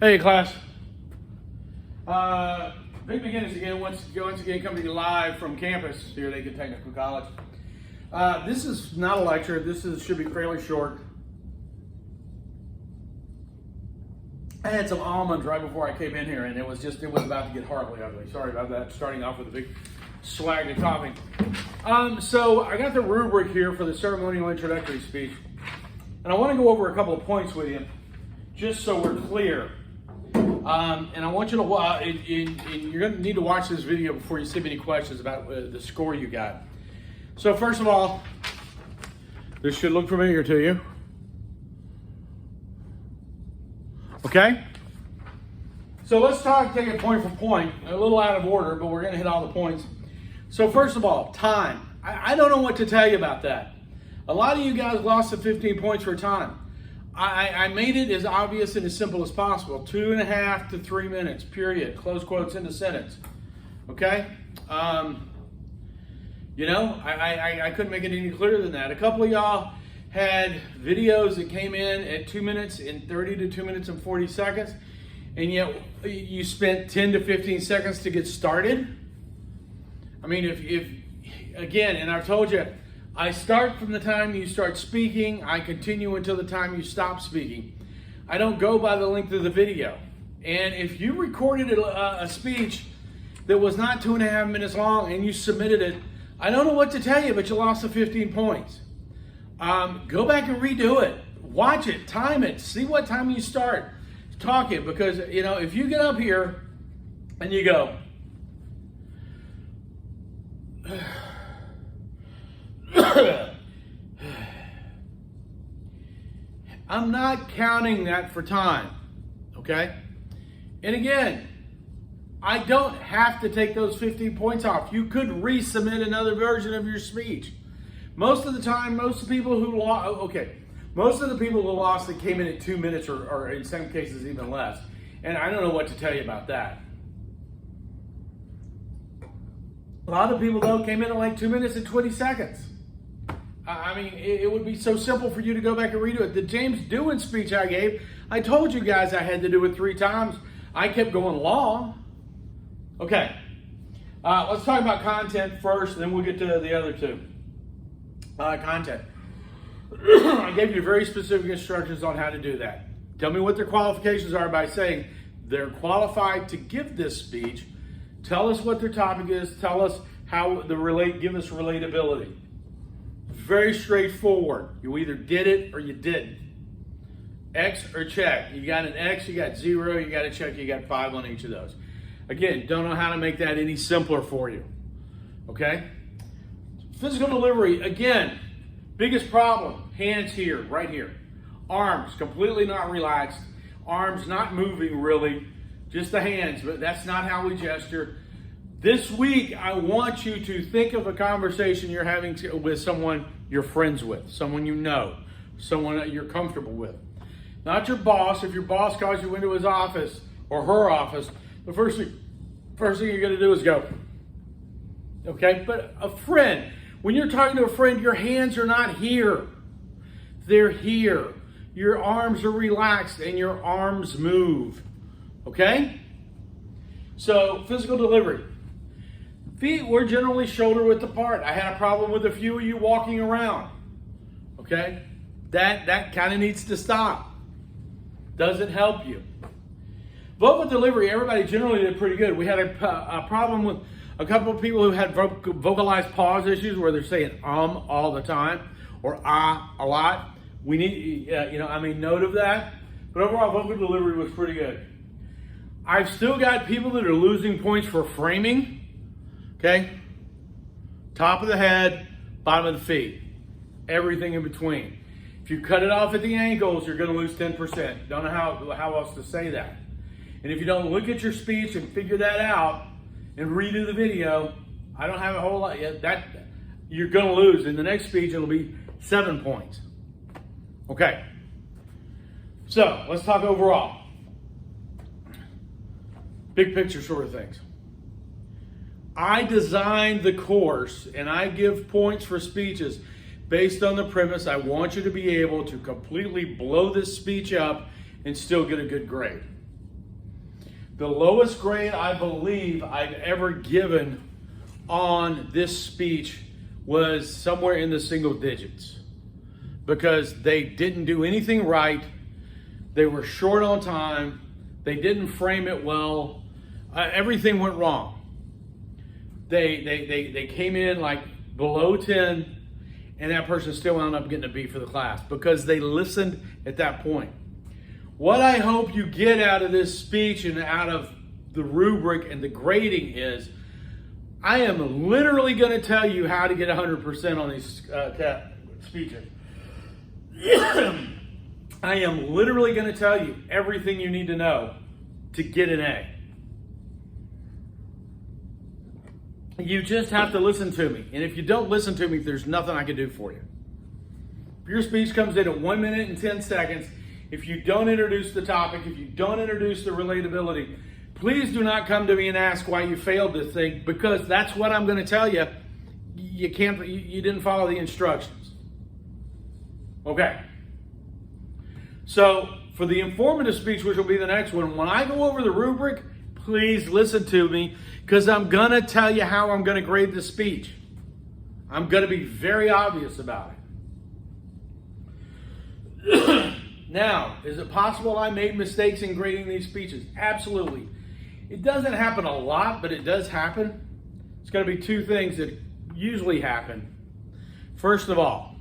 Hey class. Big Beginners again, once again coming to you live from campus here at Aiken Technical College. This is not a lecture, should be fairly short. I had some almonds right before I came in here and it was about to get horribly ugly. Sorry about that, starting off with a big swag of coffee. So I got the rubric here for the ceremonial introductory speech. And I want to go over a couple of points with you, just so we're clear. And I want you to you're going to need to watch this video before you see any questions about the score you got. So first of all, this should look familiar to you. Okay? So let's take it point for point, a little out of order, but we're going to hit all the points. So first of all, time. I don't know what to tell you about that. A lot of you guys lost the 15 points for time. I made it as obvious and as simple as possible. 2.5 to 3 minutes, period. Close quotes in the sentence. Okay? I couldn't make it any clearer than that. A couple of y'all had videos that came in at 2 minutes and 30 to 2 minutes and 40 seconds, and yet you spent 10 to 15 seconds to get started. I mean, if again, and I've told you, I start from the time you start speaking, I continue until the time you stop speaking. I don't go by the length of the video. And if you recorded a speech that was not 2.5 minutes long and you submitted it, I don't know what to tell you, but you lost the 15 points. Go back and redo it. Watch it, time it, see what time you start talking. Because, if you get up here and you go, I'm not counting that for time, okay? And again, I don't have to take those 15 points off. You could resubmit another version of your speech. Most of the time, most of the people who lost, that came in at 2 minutes or in some cases even less. And I don't know what to tell you about that. A lot of people, though, came in at like 2 minutes and 20 seconds. I mean, it would be so simple for you to go back and redo it. The James Doohan speech I gave, I told you guys I had to do it 3 times. I kept going long. Okay, let's talk about content first, and then we'll get to the other two. Content. I gave you very specific instructions on how to do that. Tell me what their qualifications are by saying they're qualified to give this speech. Tell us what their topic is. Tell us how give us relatability. Very straightforward. You either did it or you didn't. X or check. You got an X, you got 0, you got a check, you got 5 on each of those. Again, don't know how to make that any simpler for you. Okay? Physical delivery, again, biggest problem, hands here, right here. Arms, completely not relaxed. Arms not moving really, just the hands, but that's not how we gesture. This week, I want you to think of a conversation you're having with someone you're friends with, someone you know, someone that you're comfortable with. Not your boss. If your boss calls you into his office or her office, the first thing you're going to do is go. Okay? But a friend, when you're talking to a friend, your hands are not here. They're here. Your arms are relaxed and your arms move. Okay? So, physical delivery. Feet were generally shoulder width apart. I had a problem with a few of you walking around. Okay? That kind of needs to stop. Doesn't help you. Vocal delivery, everybody generally did pretty good. We had a problem with a couple of people who had vocalized pause issues where they're saying all the time or a lot. We need, note of that. But overall, vocal delivery was pretty good. I've still got people that are losing points for framing. Okay? Top of the head, bottom of the feet. Everything in between. If you cut it off at the ankles, you're going to lose 10%. Don't know how else to say that. And if you don't look at your speech and figure that out and redo the video, I don't have a whole lot yet. That you're going to lose. In the next speech, it'll be 7 points. Okay. So, let's talk overall. Big picture sort of things. I designed the course and I give points for speeches based on the premise I want you to be able to completely blow this speech up and still get a good grade. The lowest grade I believe I've ever given on this speech was somewhere in the single digits, because they didn't do anything right. They were short on time. They didn't frame it well. Everything went wrong. They came in like below 10, and that person still wound up getting a B for the class because they listened at that point. What I hope you get out of this speech and out of the rubric and the grading is, I am literally going to tell you how to get 100% on these speeches. I am literally going to tell you everything you need to know to get an A. You just have to listen to me. And if you don't listen to me, there's nothing I can do for you. If your speech comes in at 1 minute and 10 seconds, if you don't introduce the topic, if you don't introduce the relatability, please do not come to me and ask why you failed this thing, because that's what I'm going to tell you. You didn't follow the instructions. Okay. So for the informative speech, which will be the next one, when I go over the rubric, please listen to me, because I'm going to tell you how I'm going to grade the speech. I'm going to be very obvious about it. Now, is it possible I made mistakes in grading these speeches? Absolutely. It doesn't happen a lot, but it does happen. It's going to be two things that usually happen. First of all,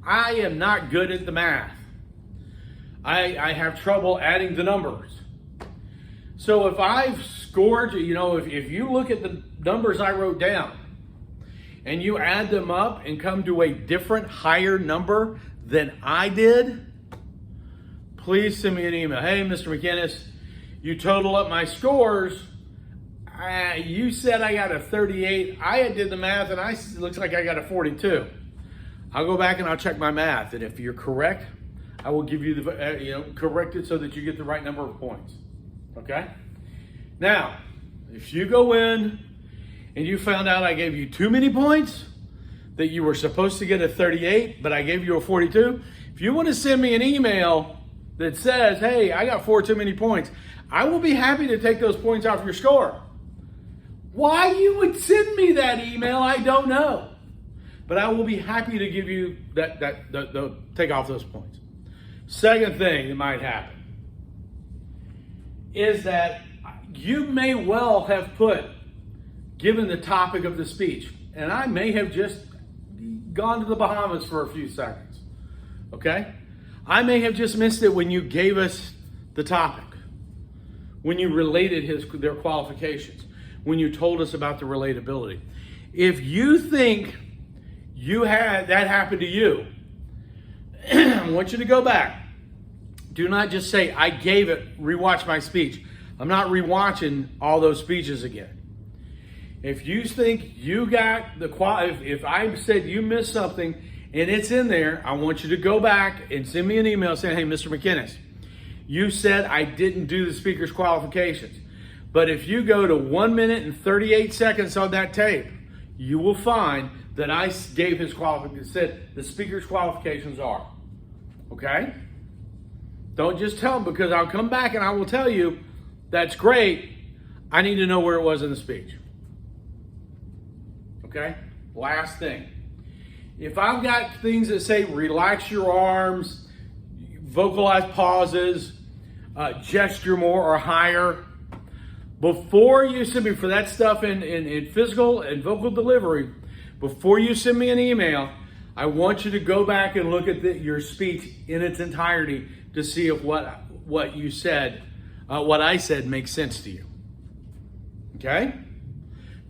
I am not good at the math. I have trouble adding the numbers. So if I've scored, if you look at the numbers I wrote down and you add them up and come to a different, higher number than I did, please send me an email. Hey, Mr. McInnes, you total up my scores. You said I got a 38. I did the math and it looks like I got a 42. I'll go back and I'll check my math. And if you're correct, I will give you the, correct it so that you get the right number of points. Okay? Now, if you go in and you found out I gave you too many points, that you were supposed to get a 38, but I gave you a 42, if you want to send me an email that says, hey, I got 4 too many points, I will be happy to take those points off your score. Why you would send me that email, I don't know. But I will be happy to give you the take off those points. Second thing that might happen is that you may well have given the topic of the speech, and I may have just gone to the Bahamas for a few seconds. Okay? I may have just missed it when you gave us the topic, when you related their qualifications, when you told us about the relatability. If you think that happened to you, I want you to go back. Do not just say, I gave it, rewatch my speech. I'm not rewatching all those speeches again. If you think you got if I said you missed something and it's in there, I want you to go back and send me an email saying, hey, Mr. McInnes, you said I didn't do the speaker's qualifications. But if you go to 1 minute and 38 seconds on that tape, you will find that I gave his qualifications, said the speaker's qualifications are. Okay? Don't just tell them, because I'll come back and I will tell you, that's great. I need to know where it was in the speech. Okay? Last thing. If I've got things that say relax your arms, vocalize pauses, gesture more or higher, before you send me for that stuff in physical and vocal delivery, before you send me an email, I want you to go back and look at your speech in its entirety to see if what you said, what I said makes sense to you. Okay?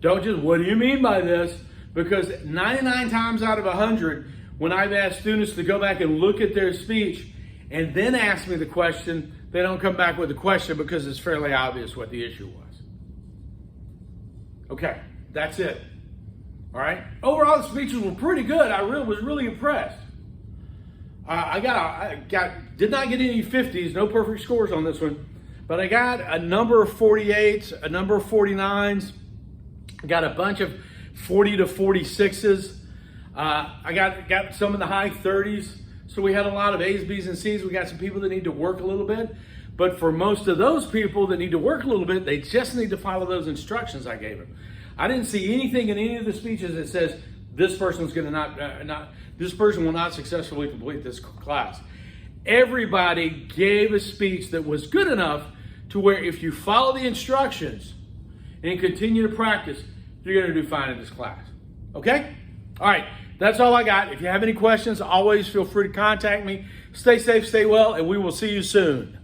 Don't just, what do you mean by this? Because 99 times out of 100, when I've asked students to go back and look at their speech and then ask me the question, they don't come back with the question because it's fairly obvious what the issue was. Okay, that's it. All right? Overall, the speeches were pretty good. I was really impressed. I did not get any 50s, no perfect scores on this one, but I got a number of 48s, a number of 49s. I got a bunch of 40 to 46s. I got some in the high 30s. So we had a lot of A's, B's, and C's. We got some people that need to work a little bit. But for most of those people that need to work a little bit, they just need to follow those instructions I gave them. I didn't see anything in any of the speeches that says this person's going to this person will not successfully complete this class. Everybody gave a speech that was good enough to where if you follow the instructions and continue to practice, you're going to do fine in this class. Okay? All right. That's all I got. If you have any questions, always feel free to contact me. Stay safe, stay well, and we will see you soon.